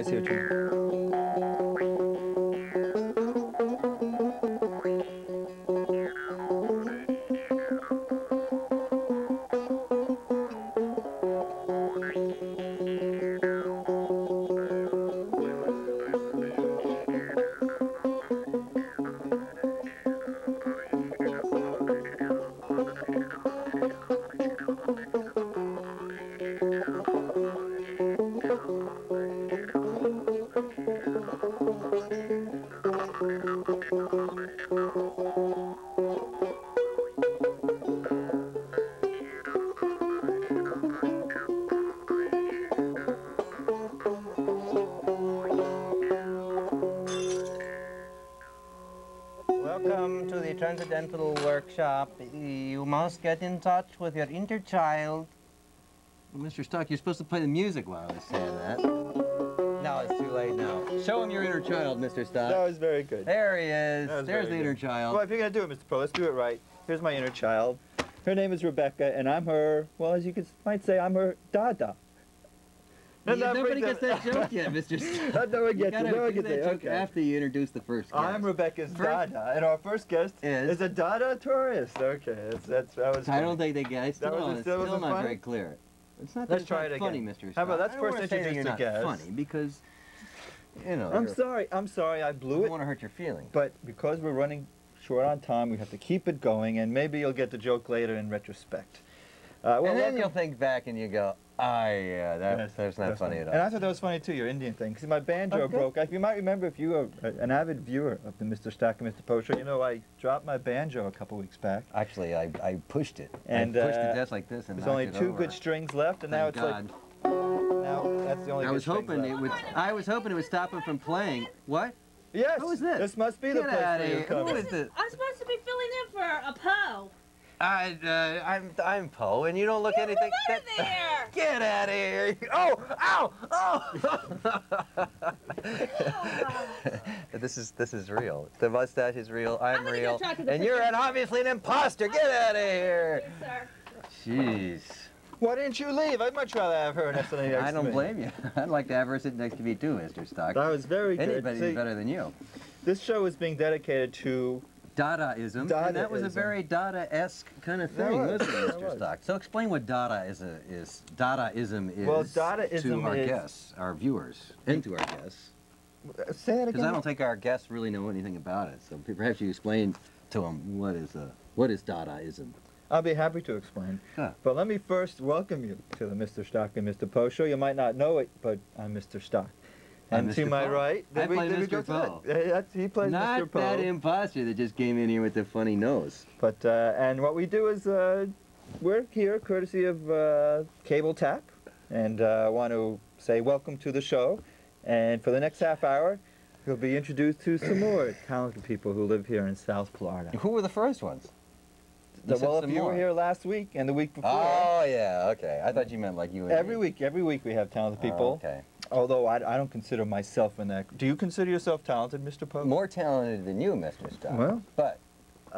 I see what you mean. Welcome to the Transcendental Workshop. You must get in touch with your inner child. Well, Mr. Stock, you're supposed to play the music while I was saying that. No, it's too late now. Show him your inner child, Mr. Stock. That was very good. There he is. There's the inner good. child. Well, if you're going to do it, Mr. Poe, let's do it right. Here's my inner child. Her name is Rebecca, and I'm her, well, as you might say, I'm her Dada. Nobody gets that joke yet, Mr. Stock. No one gets it. No one You gets gotta do it. that joke Okay. after you introduce the first guest. I'm Rebecca's Dada, and our first guest is a Dada tourist. Okay, that was funny. I don't think they get it. It's still, That it's still still wasn't not funny? very clear. It's not, Let's it's try not it funny, again. Mr. Stock. How about let's I don't first wanna say introduce you're the not guest. funny because, you know. I'm sorry, I blew I it. don't want to hurt your feelings. But because we're running short on time, we have to keep it going, and maybe you'll get the joke later in retrospect. And then you'll think back and you go, yeah, that's not funny at all. And I thought that was funny too, your Indian thing, because my banjo broke. You might remember if you were an avid viewer of the Mr. Stock and Mr. Poe Show, you know I dropped my banjo a couple weeks back. Actually, I pushed it. And I pushed it just like this and there's only knocked it 2 over. good strings left, and now Thank it's God. like, now that's the only I good was strings hoping left. it would. I was hoping it would stop him from playing. What? Yes, Who is this? This must be the Get place outta where you're here. coming. What is this? I'm supposed to be filling in for a Poe. I'm Poe, and you don't look anything. Out of there! Get out of here! Oh! Ow! Oh! This is real. The mustache is real. I'm gonna real, go talk to the and you're obviously an imposter. Get out of here! Yes, sir. Jeez. Why didn't you leave? I'd much rather have her next to me. I don't blame you. I'd like to have her sit next to me too, Mr. Stock. That was very good. Anybody's See, better than you. this show is being dedicated to Dadaism, and that was a Dadaism. very Dada-esque kind of That thing, was, wasn't it, that Mr. was. Stock? So explain what Dadaism is Well, Dadaism to our is- guests, our viewers, and to our guests. Say that Because again. I don't think our guests really know anything about it. So perhaps you explain to them what is Dadaism. I'll be happy to explain. Huh. But let me first welcome you to the Mr. Stock and Mr. Poe Show. You might not know it, but I'm Mr. Stock. I'm And to Mr. my Poe. right, I play did we Mr. go to Poe. that? He plays Not Mr. Poe. that imposter that just came in here with the funny nose. But and what we do is we're here courtesy of Cable Tap, and want to say welcome to the show. And for the next half hour, you'll be introduced to some more talented people who live here in South Florida. Who were the first ones? You said Well, if some you were more. here last week and the week before, Oh yeah, okay. I thought you meant like you and every me. week we have talented people. Oh, okay. Although I don't consider myself in that. Do you consider yourself talented, Mr. Poe? More talented than you, Mr. Stock. Well. But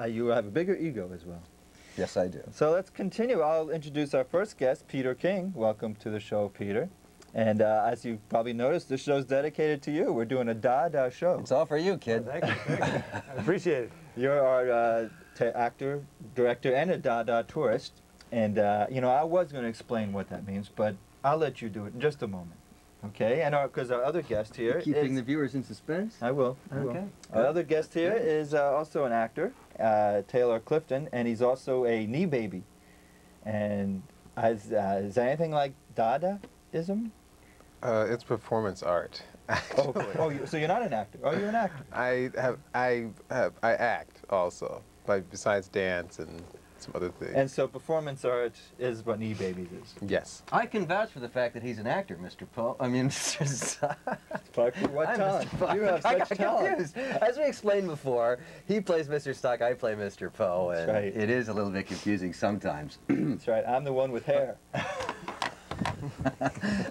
You have a bigger ego as well. yes, I do. So let's continue. I'll introduce our first guest, Peter King. Welcome to the show, Peter. And as you probably noticed, this show's dedicated to you. We're doing a Dada show. It's all for you, kid. Thank you. I appreciate it. You're our actor, director, and a Dada tourist. And, you know, I was going to explain what that means, but I'll let you do it in just a moment. Okay? And because our other guest here is... Keeping the viewers in suspense? I will. Okay. Our other guest here is also an actor, Taylor Clifton, and he's also a knee baby. And is there anything like Dadaism? It's performance art. Actually. So you're not an actor. Oh, you're an actor. I act also, like besides dance and some other things. And so performance art is what knee babies is. Yes. I can vouch for the fact that he's an actor, Mr. Poe. I mean, Mr. Stock. What I'm talent? Mr. Poe. You have I such got talent. confused. As we explained before, he plays Mr. Stock, I play Mr. Poe, That's and right. It is a little bit confusing sometimes. That's right. I'm the one with hair.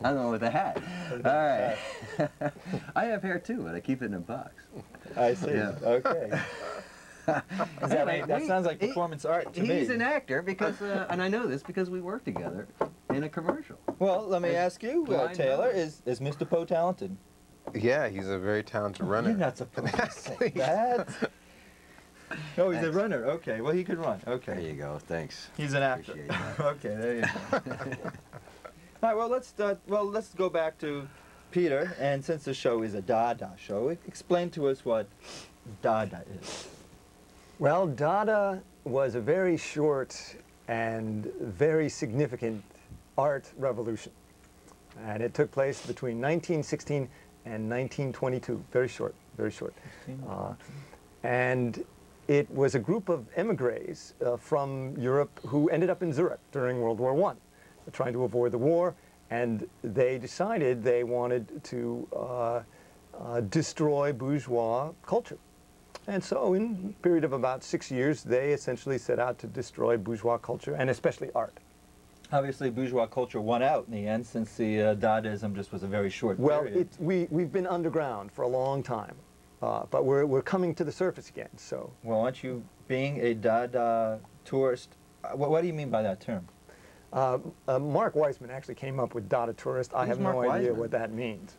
I'm the one with the hat. All right. I have hair too, but I keep it in a box. I see. Yeah. Okay. Anyway, That sounds like performance art to me. He's an actor because, and I know this because we work together in a commercial. Well, let me ask you, Blind Taylor, nose. is Mr. Poe talented? Yeah, he's a very talented runner. You're not supposed to say that. Oh, he's a runner. Okay, well, he could run. Okay. There you go. Thanks. He's an actor. Appreciate that. Okay, there you go. All right, well, let's go back to Peter, and since the show is a Dada show, explain to us what Dada is. Well, Dada was a very short and very significant art revolution. And it took place between 1916 and 1922. Very short, very short. And it was a group of emigres from Europe who ended up in Zurich during World War I, trying to avoid the war. And they decided they wanted to destroy bourgeois culture. And so in a period of about 6 years, they essentially set out to destroy bourgeois culture, and especially art. Obviously, bourgeois culture won out in the end, since the Dadaism just was a very short Well, period. we've been underground for a long time, but we're coming to the surface again, so. Well, aren't you, being a Dada tourist, what do you mean by that term? Mark Weissman actually came up with Dada tourist. I Who's have no Mark idea Weissman? what that means.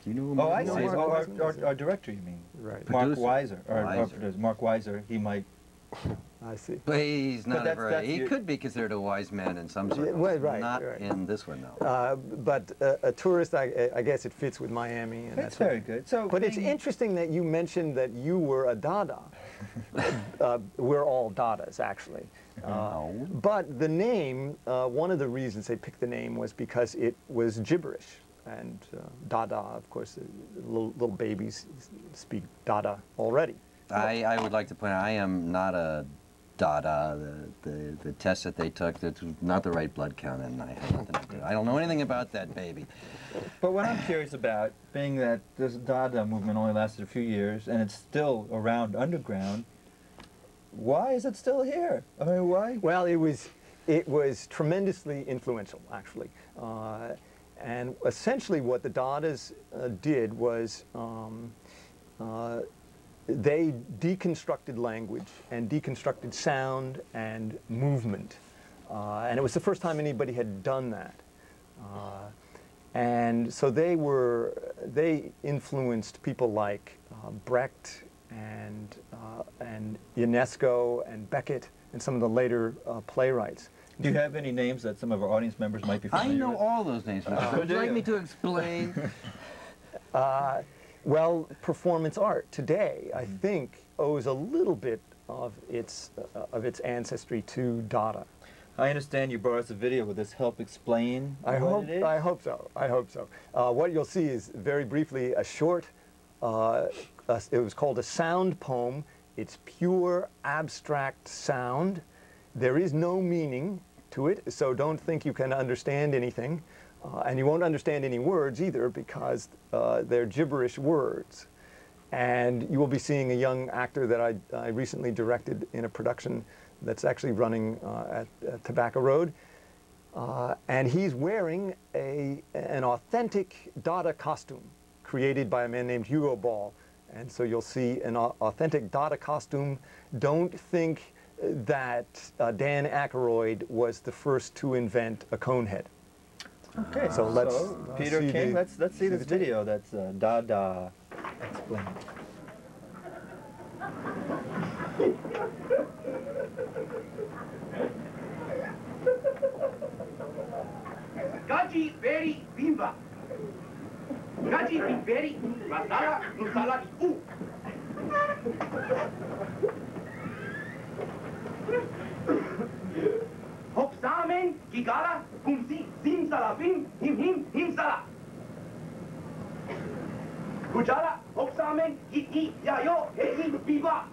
Do you know who Oh, I Mark see. Weiser is? Mark Oh, Weissman is our director, you mean? Right. Mark Producer. Weiser. Or Weiser. producer. Mark Weiser, he might... I see. But he's not a that's- very, that's he your- could be considered a wise man in some Yeah, circles. well, right, Not right. in this one, though. But a tourist, I guess it fits with Miami. And That's what- very good. So, But it's being- interesting that you mentioned that you were a Dada. We're all Dadas, actually. Oh. But the name, one of the reasons they picked the name was because it was gibberish. And Dada, of course, little babies speak Dada already. I would like to point out, I am not a Dada. The test that they took, that's not the right blood count, and I had nothing to do. I don't know anything about that baby. But what I'm curious about, being that this Dada movement only lasted a few years, and it's still around underground, why is it still here? I mean, why? Well, it was tremendously influential, actually. And essentially what the Dadas did was they deconstructed language and deconstructed sound and movement. And it was the first time anybody had done that. And so they influenced people like Brecht and Ionesco and Beckett and some of the later playwrights. Do you have any names that some of our audience members might be I familiar know with? all those names. Would do you like you? me to explain? Well, performance art today, I think, owes a little bit of its ancestry to Dada. I understand you brought us a video. Will this help explain I what it is? hope so. I hope so. What you'll see is very briefly a short. It was called a sound poem. It's pure abstract sound. There is no meaning to it, so don't think you can understand anything. And you won't understand any words either, because they're gibberish words. And you will be seeing a young actor that I recently directed in a production that's actually running at Tobacco Road. And he's wearing an authentic Dada costume created by a man named Hugo Ball. And so you'll see an authentic Dada costume. Don't think that Dan Aykroyd was the first to invent a cone head. Okay, So let's Peter see King, the- let's see this the tape. video that's Dada explained. Gaji beri bimba. Gaji beri masala nusala iku. Hopsamen gigala kumsi simsala bim him sala. Kujala hopsamen iti yayo hei biba.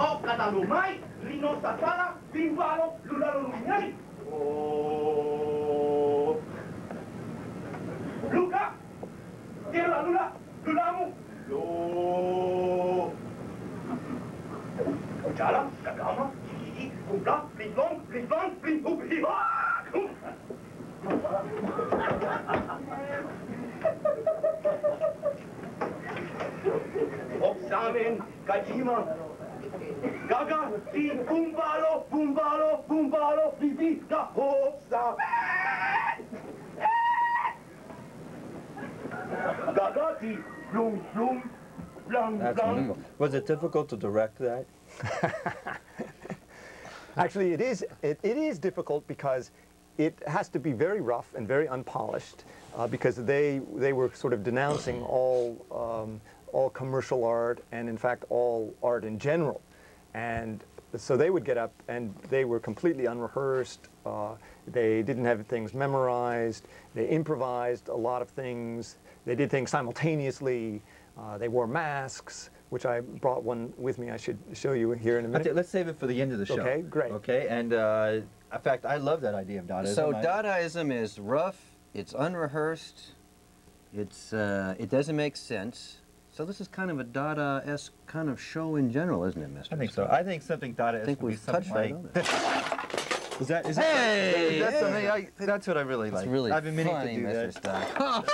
Oh, katalumay, rino sasala, bimbalo, lulalo lunyay. Oh. Luka, tira lula, lulamu, lo. Jala, kagama, kiki, kumpla, plinglong, plinglong, plinglong, plinglong. Hopsamen, kajima, Gaga, di, bumbalo, bumbalo, bumbalo, bibi, da, ho, sa. Gaga, di, blum, blum, blum, That's blum. wonderful. Was it difficult to direct that? Actually, it is difficult because it has to be very rough and very unpolished because they were sort of denouncing all commercial art and, in fact, all art in general. And so they would get up and they were completely unrehearsed. They didn't have things memorized. They improvised a lot of things. They did things simultaneously. They wore masks, which I brought one with me. I should show you here in a minute. Let's save it for the end of the show. Okay, great. Okay, and in fact, I love that idea of Dadaism. So Dadaism is rough, it's unrehearsed, it doesn't make sense. So this is kind of a Dada-esque kind of show in general, isn't it, Mr. I think so. I think something Dada I think we've touched right on it. That's what I really like. It's really I've been meaning funny, to do Mr. that. Stock.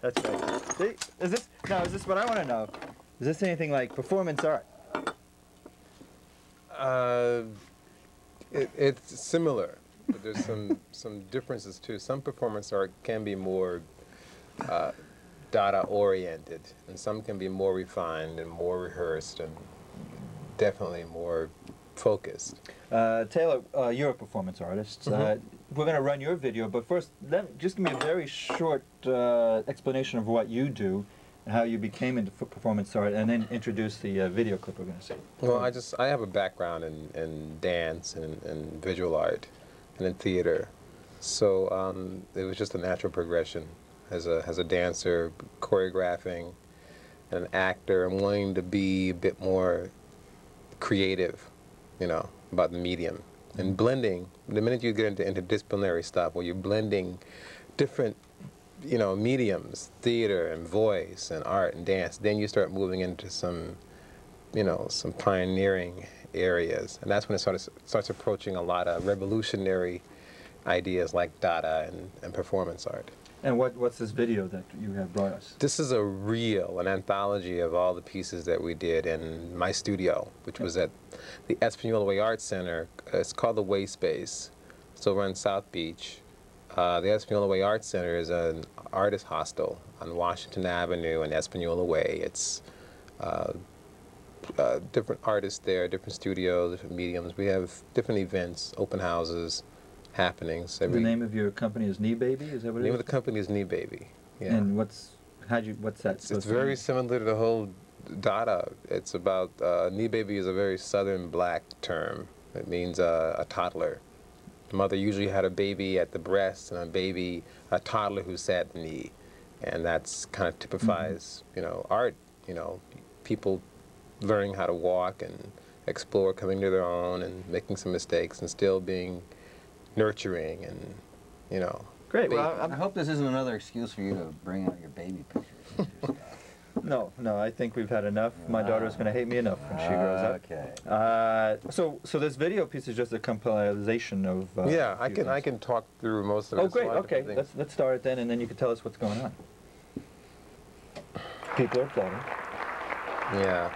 That's right. See, is this what I want to know? Is this anything like performance art? It's similar, but there's some differences too. Some performance art can be more Dada-oriented, and some can be more refined and more rehearsed and definitely more focused. Taylor, you're a performance artist. We're going to run your video, but first, just give me a very short explanation of what you do and how you became into performance art, and then introduce the video clip we're going to see. Well, I have a background in dance and in visual art and in theater, so it was just a natural progression as a dancer, choreographing, and an actor, and wanting to be a bit more creative, you know, about the medium. And blending, the minute you get into interdisciplinary stuff, where you're blending different, you know, mediums, theater and voice and art and dance, then you start moving into some, you know, some pioneering areas. And that's when it starts approaching a lot of revolutionary ideas like Dada and performance art. And what's this video that you have brought us? This is an anthology of all the pieces that we did in my studio, which was at the Espanola Way Art Center. It's called the Way Space. It's over on South Beach. The Espanola Way Art Center is an artist hostel on Washington Avenue and Espanola Way. It's different artists there, different studios, different mediums. We have different events, open houses, happenings. The name of your company is Knee Baby? Is that what it is? The name of the company is Knee Baby. Yeah. And what's that? It's very similar to the whole Dada. It's about, Knee Baby is a very southern black term. It means a toddler. The mother usually had a baby at the breast and a toddler who sat the knee. And that's kind of typifies, you know, art, you know, people learning how to walk and explore, coming to their own and making some mistakes and still being nurturing and, you know. Great. Well, I hope this isn't another excuse for you to bring out your baby pictures. No, I think we've had enough. My daughter's going to hate me enough when she grows up. Okay. So this video piece is just a compilation of. Yeah, I can talk through most of it. Oh, great. Okay, let's start it then, and then you can tell us what's going on. People are applauding. Yeah,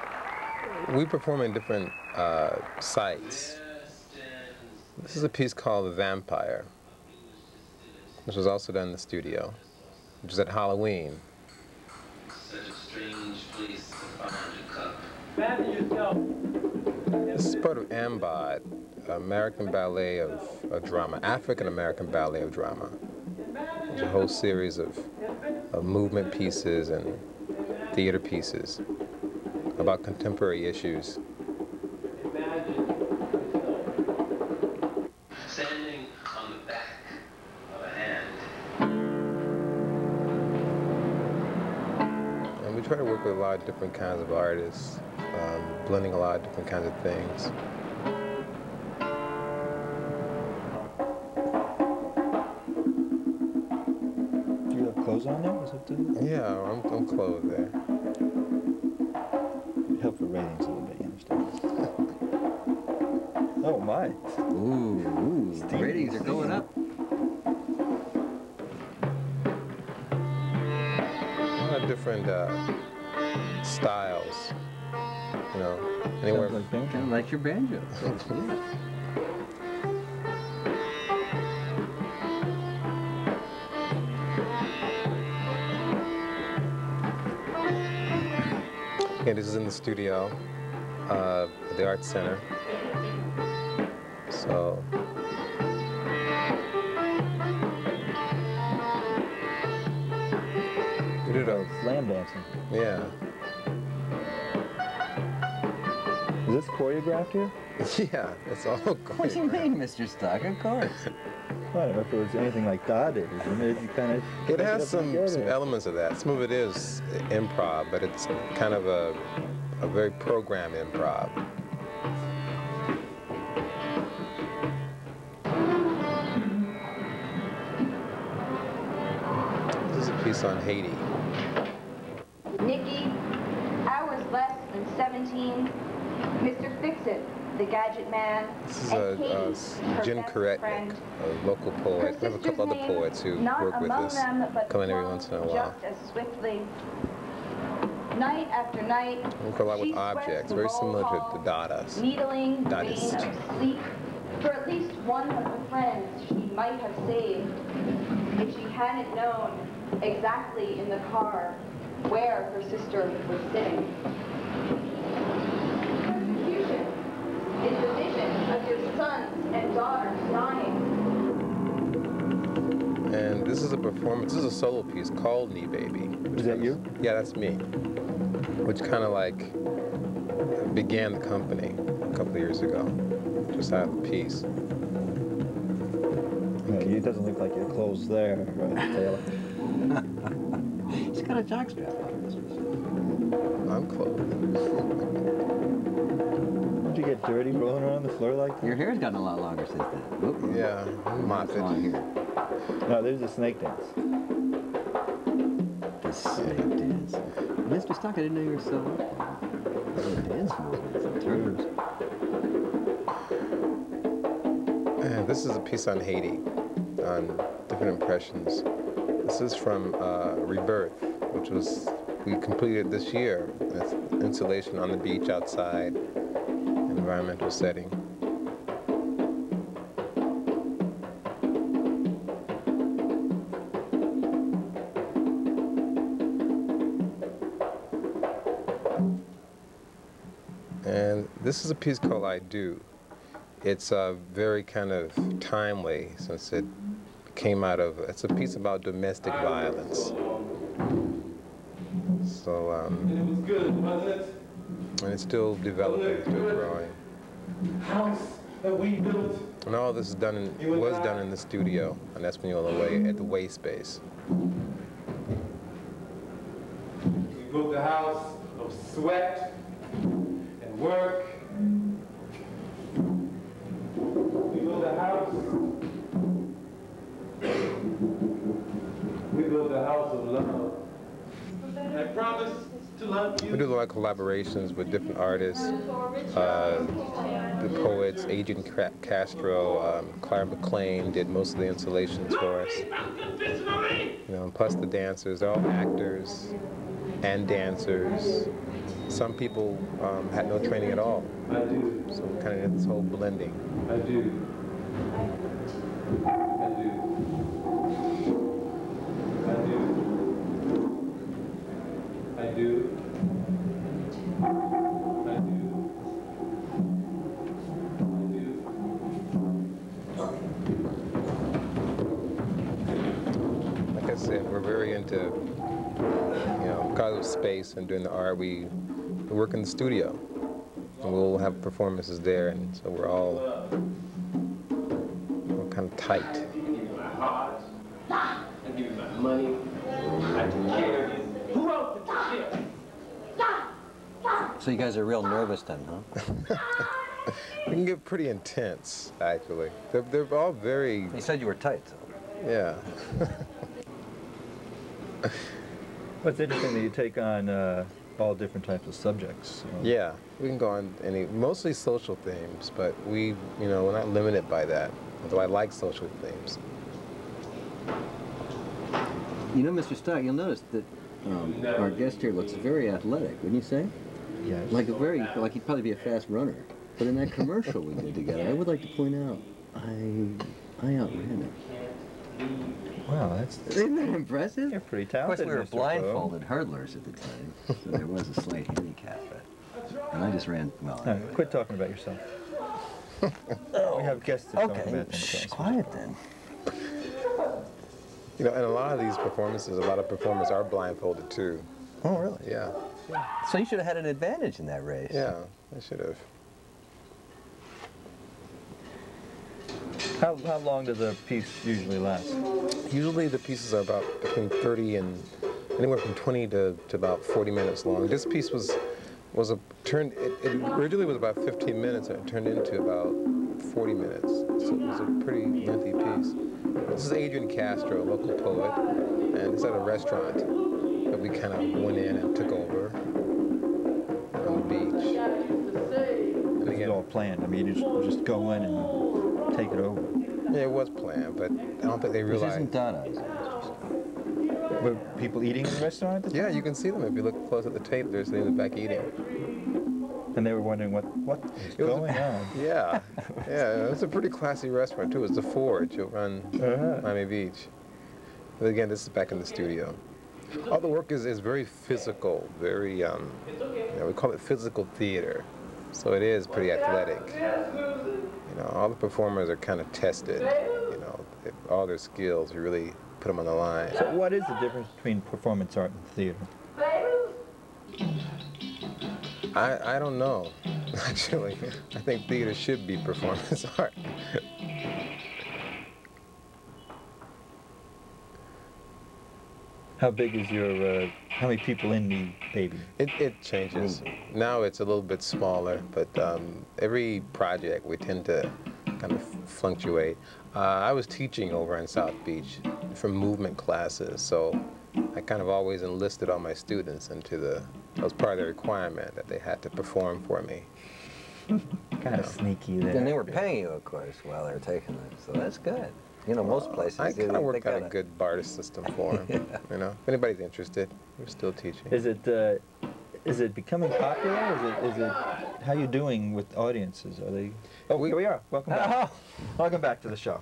we perform in different sites. This is a piece called The Vampire, which was also done in the studio, which is at Halloween. Such a strange place to find a cup. This is part of AMBOD, American Ballet of Drama, African American Ballet of Drama. There's a whole series of movement pieces and theater pieces about contemporary issues. Standing on the back of a hand. And we try to work with a lot of different kinds of artists, blending a lot of different kinds of things. Do you have clothes on there? Is it the... Yeah, I'm clothed there. It'd help for ratings a little bit, you understand? Oh my. Ooh, Steam. ratings are going up. A lot of different styles. You know, anywhere. Sounds like banjo. Kind of like your banjo. Yeah, this is in the studio at the Art Center. So. We did a, Slam dancing. yeah. Is this choreographed here? Yeah, it's all What do you choreographed. mean, Mr. Stock? Of course. Well, I don't know if it was anything like Dadaism. It kind of. It has some elements of that. Some of it is improv, but it's kind of a very programmed improv. This is a piece on Haiti. Nikki, hours less than 17. Mr. Fix-It, the gadget man. This is and Katie, her Jim best Karetnik, friend. a local poet. We have a couple other poets who Not work with among us, them, but come in every flung once in a while. Just as swiftly. Night after night, We work a lot with she sweats objects, the very roll similar hall, to the Dadas. needling the Dadaist. vein of sleep for at least one of the friends she might have saved if she hadn't known exactly in the car where her sister was sitting. Persecution is the vision of your sons and daughters dying. And this is a performance, this is a solo piece called Knee Baby. Is that you? Yeah, that's me. Which kind of like began the company a couple of years ago. Just out of the piece. Yeah, it doesn't look like your clothes there, right, Taylor? He's got a jockstrap on, Mr. Stock. I'm clothed. Did you get dirty rolling around the floor like that? Your hair's gotten a lot longer since then. Oop. Yeah, mop It's long it. here. No, there's a snake dance. The snake dance. Mr. Stock, I didn't know you were so up there. Dance movements and terms. And this is a piece on Haiti, on different impressions. This is from Rebirth, which we completed this year. It's installation on the beach outside, environmental setting. And this is a piece called I Do. It's very kind of timely since it came out of, it's a piece about domestic violence. So, It was good, wasn't it? and it's still developing, still growing. House that we built. And all this is done was done in the studio, and that's when you're away at the way space. We built a house of sweat and work. We built a house. We built a house of love. I promise to love you. We do a lot of collaborations with different artists, the poets, Agent Castro, Clara McLean did most of the installations for us. You know, and plus the dancers, they're all actors and dancers. Some people had no training at all. I do. So we kind of did this whole blending. I do. I do. I do. I do. I do. Like I said, we're very into, you know, because of space and doing the art, we work in the studio. And we'll have performances there, and so we're kind of tight. I give you my heart. I give you my money. I take care of you. Who else did you ship? So you guys are real nervous then, huh? We can get pretty intense, actually. They're all very, You said you were tight, so. yeah. Well, it's interesting that you take on all different types of subjects. Yeah, we can go on mostly social themes, but we're not limited by that, although I like social themes. You know, Mr. Stock, you'll notice that our guest here looks very athletic, wouldn't you say? Yes. Like he'd probably be a fast runner. But in that commercial we did together, I would like to point out, I outran him. Wow, that's Isn't that impressive? you're pretty Of talented. course, we were Mr. Poe. blindfolded hurdlers at the time, so there was a slight handicap. And I just ran well. No, quit talking about yourself. We have guests that talk Okay, about themselves. quiet then. You know, in a lot of these performances, a lot of performers are blindfolded too. Oh, really? Yeah. So you should have had an advantage in that race. Yeah, I should have. How long does a piece usually last? Usually the pieces are about between 30 and anywhere from 20 to about 40 minutes long. This piece it originally was about 15 minutes and it turned into about 40 minutes. So it was a pretty lengthy piece. This is Adrian Castro, a local poet, and it's at a restaurant that we kind of went in and took over on the beach. And This is all planned. I mean, you just go in and take it over. yeah, it was planned, but I don't think they This realized. isn't Dadaism. Were people eating in the restaurant at the Yeah, time? you can see them if you look close at the tape. They're sitting in the back eating. And they were wondering what is It was going on. Yeah, yeah, it's a pretty classy restaurant too. It's the Forge over on Miami Beach. But again, this is back in the studio. All the work is very physical, very, we call it physical theater. So it is pretty athletic. You know, all the performers are kind of tested. You know, all their skills, you really put them on the line. So what is the difference between performance art and theater? I don't know, actually. I think theater should be performance art. How big is your, how many people in the baby? It changes. Now it's a little bit smaller, but every project we tend to kind of fluctuate. I was teaching over in South Beach for movement classes, so I kind of always enlisted all my students into that was part of the requirement that they had to perform for me. Kind of sneaky there. And they were paying you, of course, while they were taking it, so that's good. You know, most places I kind of worked out a gotta- good barter system for them. Yeah. You know, if anybody's interested, we're still teaching. Is it becoming popular? Is it how you doing with audiences? Are they? Oh, here we are. Welcome back. Welcome back to the show.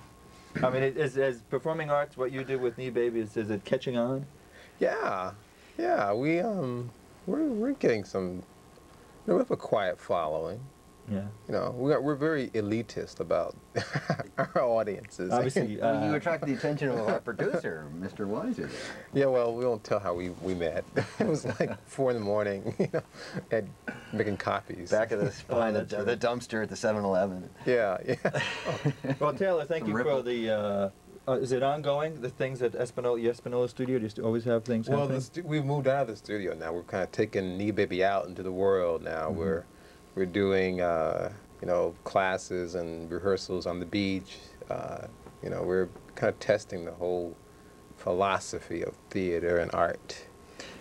I mean, is performing arts what you do with Knee Baby? Is it catching on? Yeah, yeah. We're getting some. You know, we have a quiet following. Yeah. You know, we're very elitist about our audiences. Obviously, Well, you attracted the attention of our producer, Mr. Weiser. Yeah, well, we won't tell how we met. It was like 4 in the morning, you know, and making copies. Back of this, behind that's the dumpster at the 7-Eleven. Yeah, yeah. Well, Taylor, thank Some you for the. Is it ongoing? The things at Espanola Studio? Do you always have things Well, happening? we've moved out of the studio now. We're kind of taking Knee Baby out into the world now. We're doing, you know, classes and rehearsals on the beach. You know, we're kind of testing the whole philosophy of theater and art.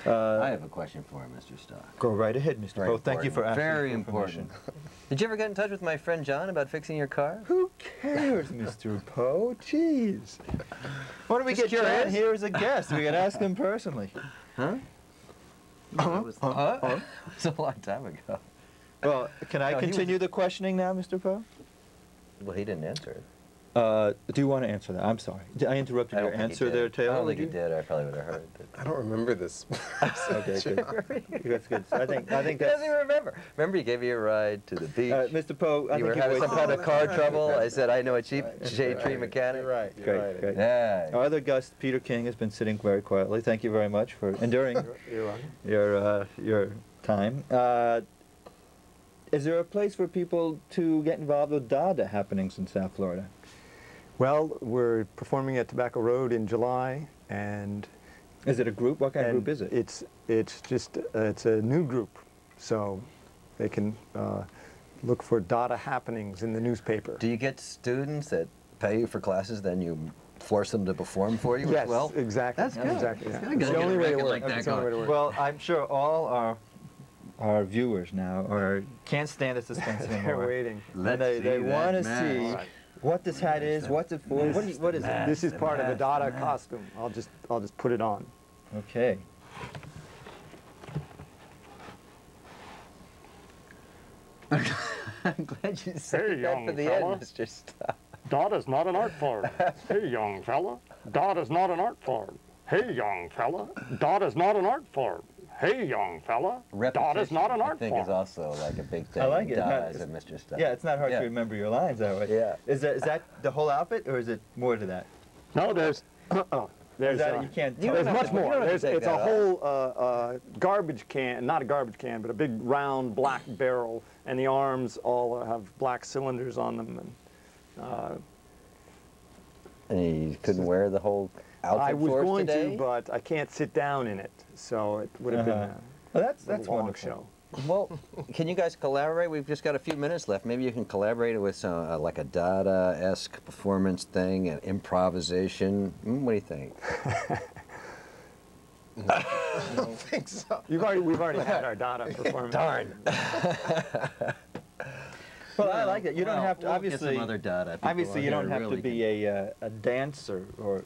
I have a question for him, Mr. Stock. Go right ahead, Mr. Poe. Thank you for asking. Very for important. permission. Did you ever get in touch with my friend John about fixing your car? Who cares, Mr. Poe? Jeez. Why don't we Just get John curious. here as a guest? We could ask him personally. Huh? That was a long time ago. Well, can I No, he was- continue the questioning now, Mr. Poe? Well, he didn't answer it. Do you want to answer that? I'm sorry. I interrupted I don't your think he answer did. there, Taylor. I don't would think he you? did. I probably would have heard it. I don't remember this. Okay, good. That's good. I think He that's. doesn't even remember. Remember, he gave you a ride to the beach. Mr. Poe, I You think were you having wasted some kind of car trouble. I said, I know a cheap shade tree You're mechanic. right. You're Great, right. great. Yeah. Our other guest, Peter King, has been sitting very quietly. Thank you very much for enduring You're welcome. your time. Is there a place for people to get involved with Dada happenings in South Florida? Well, we're performing at Tobacco Road in July, and Is it a group? What kind of and group is it? It's just it's a new group, so they can look for Dada happenings in the newspaper. Do you get students that pay you for classes, then you force them to perform for you Yes, as well? exactly. That's good. Exactly. That's Yeah. good. It's Gotta the get only a way to record work. like that It's the only way to going. work. Well, I'm sure all our viewers now can't stand the suspense They're anymore. waiting. And they want to see what this hat is, what's it for, what is it? This is part of the Dada costume. I'll just put it on. Okay. I'm glad you said Hey, that young for the fella. end, Mr. Stock. Dot is not an art form. Hey, young fella. Dot is not an art form. Hey, young fella. Dot is not an art form. Hey, young fella. Dot is not an art I think form. is also like a big thing. I like it. Dadaism, Mr. Stock. Yeah, it's not hard to remember your lines that way. Yeah. Is that the whole outfit, or is it more to that? No, there's You can't tell. there's don't much have to- you more. don't have to take It's a that whole garbage can, not a garbage can, but a big round black barrel, and the arms all have black cylinders on them. And you couldn't wear the whole outfit I was for us going today? to, but I can't sit down in it, so it would have been a Well, that's long wonderful. show. Well, can you guys collaborate? We've just got a few minutes left. Maybe you can collaborate with some, like a Dada-esque performance thing, an improvisation. What do you think? I don't think so. We've already had our Dada performance. Darn. Well, I like it. You don't have to, we'll get obviously, some other Dada people obviously on you here don't have really to be a dancer or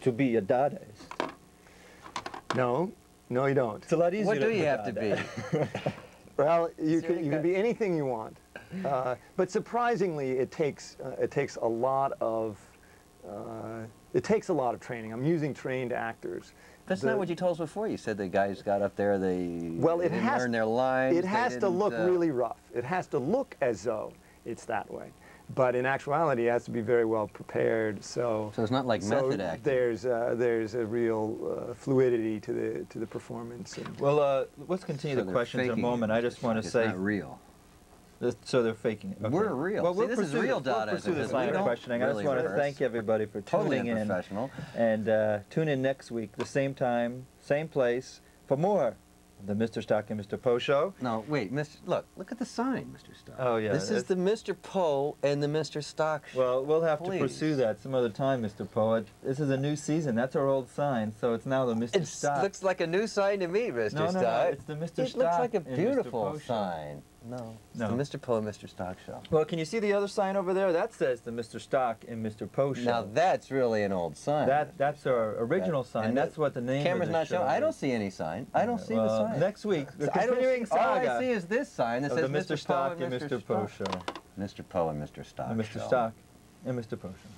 to be a Dadaist. No, you don't. It's a lot easier. What do to you be have to be? Well, you can be anything you want, but surprisingly, it takes a lot of training. I'm using trained actors. That's not what you told us before. You said the guys got up there, they didn't learn their lines. It has to look really rough. It has to look as though it's that way. But in actuality, it has to be very well prepared. So it's not like method acting. There's a real fluidity to the performance. Well, let's continue So the they're questions in a faking moment. it, I just want to it's say, not real. So they're faking it. Okay. We're real. Well, See, we'll this is pursue real we'll Dadaism, pursue this because line we of don't questioning. I just really want to rehearse. thank everybody for Totally tuning in. unprofessional. And tune in next week, the same time, same place, for more of the Mr. Stock and Mr. Poe Show. No, wait, look at the sign, Mr. Stock. Oh, yeah. This is the Mr. Poe and the Mr. Stock show. Well, we'll have Please. to pursue that some other time, Mr. Poe. This is a new season. That's our old sign, so it's now the Mr. It Stock. looks like a new sign to me, Mr. No, Stock. it's the Mr. It Stock looks like a and Mr. beautiful Poe Show. sign. No, it's No. the Mr. Poe and Mr. Stock show. Well, can you see the other sign over there? That says the Mr. Stock and Mr. Poe Show. Now that's really an old sign. That's our original sign. and That's what the name Camera's of the not show showing. I is. don't see any sign. I don't see the Well, sign. next week, the I don't continuing see, all saga I see is this sign that of says the Mr. Stock and Mr. Poe Stock. Show. Mr. Poe and Mr. Stock The Mr. show. Stock and Mr. Poe Show.